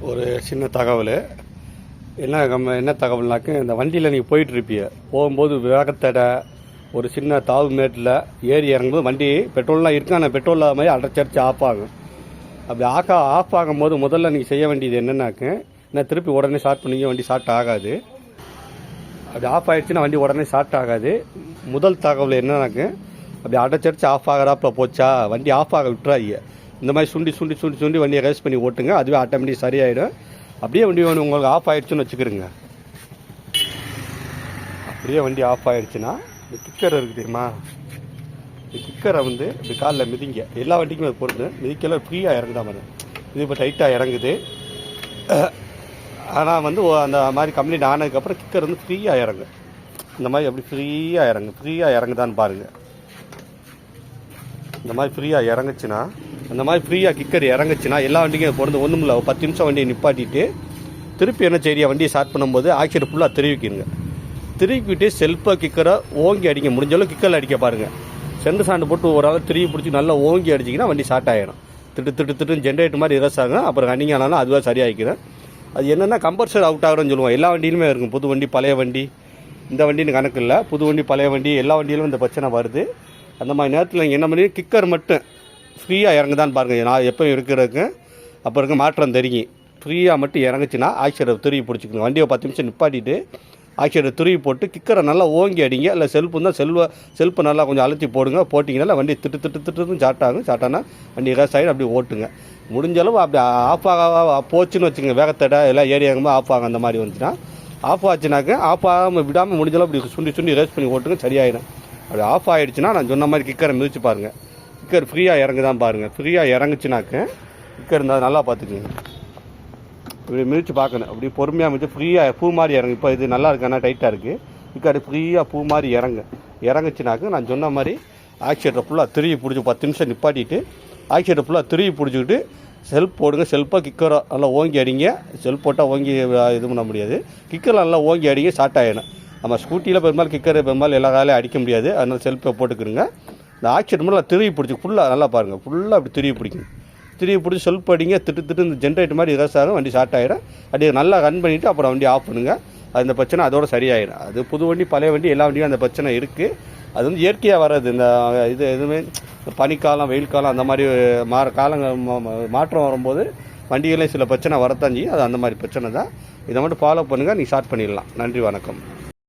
ஒரு சின்ன தகவல். என்ன தகவல்னாக்க, இந்த வண்டியில் நீங்கள் போயிட்டுருப்பீங்க. போகும்போது வேகத்தடை, ஒரு சின்ன தாவு மேட்டில் ஏறி இறங்கும்போது வண்டி பெட்ரோல்லாம் இருக்கு, ஆனால் பெட்ரோல் இல்லாத மாதிரி அடைச்சரிச்சு ஆஃப் ஆகும். அப்படி ஆஃப் ஆகும்போது முதல்ல நீங்கள் செய்ய வேண்டியது என்னென்னாக்க, என்ன திருப்பி உடனே ஸ்டார்ட் பண்ணிங்க, வண்டி ஸ்டார்ட் ஆகாது. அப்படி ஆஃப் ஆகிடுச்சுன்னா வண்டி உடனே ஸ்டார்ட் ஆகாது. முதல் தகவல் என்னன்னாக்க, அப்படி அடைச்சரிச்சு ஆஃப் ஆகிறாப்புல போச்சா, வண்டி ஆஃப் ஆக விட்டுறாங்க. இந்த மாதிரி சுண்டி வண்டியை ரேஸ் பண்ணி ஓட்டுங்க, அதுவே ஆட்டோமேட்டிக் சரியாயிடும். அப்படியே வண்டி உங்களுக்கு ஆஃப் ஆகிடுச்சுன்னு வச்சுக்கிறோங்க. அப்படியே வண்டி ஆஃப் ஆகிடுச்சுன்னா, இந்த கிக்கர் இருக்குது தெரியுமா, இந்த கிக்கரை இப்படி காலில் மிதிங்க. எல்லா வண்டிக்குமே அது பொறுத்து மிதிக்கலாம், ஃப்ரீயாக இறங்குதா மாதிரி. இது இப்போ டைட்டாக இறங்குது. ஆனால் அந்த மாதிரி கம்ப்ளைண்ட் ஆனதுக்கப்புறம் கிக்கர் ஃப்ரீயாக இறங்கு. இந்த மாதிரி அப்படி ஃப்ரீயாக இறங்குதான்னு பாருங்கள். இந்த மாதிரி ஃப்ரீயாக இறங்குச்சுன்னா, அந்த மாதிரி ஃப்ரீயாக கிக்கர் இறங்குச்சுன்னா எல்லா வண்டிக்கும் அது பொறுத்து. ஒன்றும் இல்லை, 10 நிமிஷம் வண்டியை நிப்பாட்டிட்டு திருப்பி என்ன செய்ய, வண்டியை ஸ்டார்ட் பண்ணும்போது ஆக்சிடென்ட் ஃபுல்லாக திருவிக்கிடுங்க. திருவிக்கிட்டு செல்ஃபாக கிக்கரை ஓங்கி அடிக்க, முடிஞ்சாலும் கிக்கரில் அடிக்க பாருங்கள். சென்டர் சாண்டு போட்டு ஒரு ஆள் திருவி பிடிச்சி நல்லா ஓங்கி அடிச்சிங்கன்னா வண்டி ஸ்டார்ட் ஆகிடும். திட்டு ஜென்ரேட்டர் மாதிரி இரஸ் ஆகும். அப்புறம் ரன்னிங் ஆனாலும் அதுவாக சரியாகிக்கிறேன். அது என்னென்னா கம்பல்சரி அவுட் ஆகிறோன்னு சொல்லுவோம். எல்லா வண்டியிலுமே இருக்கும். புது வண்டி, பழைய வண்டி, இந்த வண்டின்னு கணக்கு இல்லை. புது வண்டி, பழைய வண்டி, எல்லா வண்டியிலும் இந்த பிரச்சனை வருது. அந்த மாதிரி நேரத்தில் நீங்கள் என்ன பண்ணி, கிக்கர் மட்டும் ஃப்ரீயாக இறங்குதான்னு பாருங்கள். நான் எப்போ இருக்கிறதுக்கு அப்போ இருக்க மாற்றம் தெரியும். ஃப்ரீயாக மட்டும் இறங்குச்சுன்னா ஆக்சிடென்ட் துருவி பிடிச்சிக்கணும். வண்டியை 10 நிமிஷம் நிப்பாட்டிட்டு ஆக்சிடென்ட் துருவி போட்டு கிக்கரை நல்லா ஓங்கி அடிங்க. இல்லை செல்ஃபு தான் செல்ஃபை நல்லா கொஞ்சம் அழுத்தி போடுங்க. போட்டிங்கனால வண்டி திட்டுன்னு சாட்டானா வண்டி ரேஸ் ஆகிடும். அப்படி ஓட்டுங்க. முடிஞ்சளவு அப்படி ஆஃப் ஆக போச்சுன்னு வச்சுங்க, வேகத்தடை எல்லாம் ஏறி இறங்கும்போது ஆஃப் ஆகும். அந்த மாதிரி வந்துச்சுன்னா, ஆஃப் ஆச்சுனாக்க ஆஃப் ஆகாமல் விடாமல் முடிஞ்சளவு அப்படி சுண்டி ரேஸ் பண்ணி ஓட்டுங்க, சரியாயிடும். அப்படி ஆஃப் ஆகிடுச்சுன்னா நான் சொன்ன மாதிரி கிக்கரை மிதிச்சு பாருங்கள். கிக்கர் ஃப்ரீயாக இறங்குதான் பாருங்கள். ஃப்ரீயாக இறங்குச்சுனாக்க கிக்கர் இருந்தால் நல்லா பார்த்துக்குங்க. இப்படி மிதிச்சு பார்க்கணும். அப்படி பொறுமையாக மிதிச்சு ஃப்ரீயாக பூ மாதிரி இறங்கு. இப்போ இது நல்லா இருக்கு, ஆனால் டைட்டாக இருக்குது. கிக்கர் ஃப்ரீயாக பூ மாதிரி இறங்குச்சுனாக்க நான் சொன்ன மாதிரி ஆக்சிடென்ட் ஃபுல்லாக திருவி பிடிச்சி 10 நிமிஷம் நிப்பாட்டிட்டு ஆக்சிடென்ட் ஃபுல்லாக திருவி பிடிச்சிக்கிட்டு செல்ஃப் போடுங்க. செல்ஃபாக கிக்கரை நல்லா ஓங்கி அடிங்க. செல்ஃப் போட்டால் ஓங்கி இது பண்ண முடியாது. கிக்கரில் நல்லா ஓங்கி அடிங்க, ஸ்டார்ட் ஆகிடும். நம்ம ஸ்கூட்டியில் பெரும்பாலும் கிக்கர் எல்லா காலையும் அடிக்க முடியாது. அதனால் செல்ஃபை போட்டுக்கிறங்க. இந்த ஆக்சிடென்ட் நல்லா திருவி பிடிச்சி ஃபுல்லாக நல்லா பாருங்கள். ஃபுல்லாக அப்படி திருவி பிடிக்கணும். திருவி பிடிச்சி செல்ஃப் அடிங்க. திட்டு இந்த ஜென்ரேட்டர் மாதிரி இரஸ் ஆகும். வண்டி ஸ்டார்ட் ஆகிடும். அப்படியே நல்லா ரன் பண்ணிவிட்டு அப்புறம் வண்டி ஆஃப் பண்ணுங்கள். அந்த பிரச்சனை அதோட சரியாயிடும். அது புது வண்டி, பழைய வண்டி, எல்லா வண்டியும் அந்த பிரச்சனை இருக்குது. அது இயற்கையாக வர்றது. இந்த இது எதுவுமே பனிக்காலம், வெயில் காலம், அந்த மாதிரி மாற்றம் வரும்போது வண்டிகளையும் சில பிரச்சனை வரத்தான் செய்யும். அது அந்த மாதிரி பிரச்சனை தான். இதை மட்டும் ஃபாலோ பண்ணுங்கள், நீங்கள் ஸ்டார்ட் பண்ணிடலாம். நன்றி, வணக்கம்.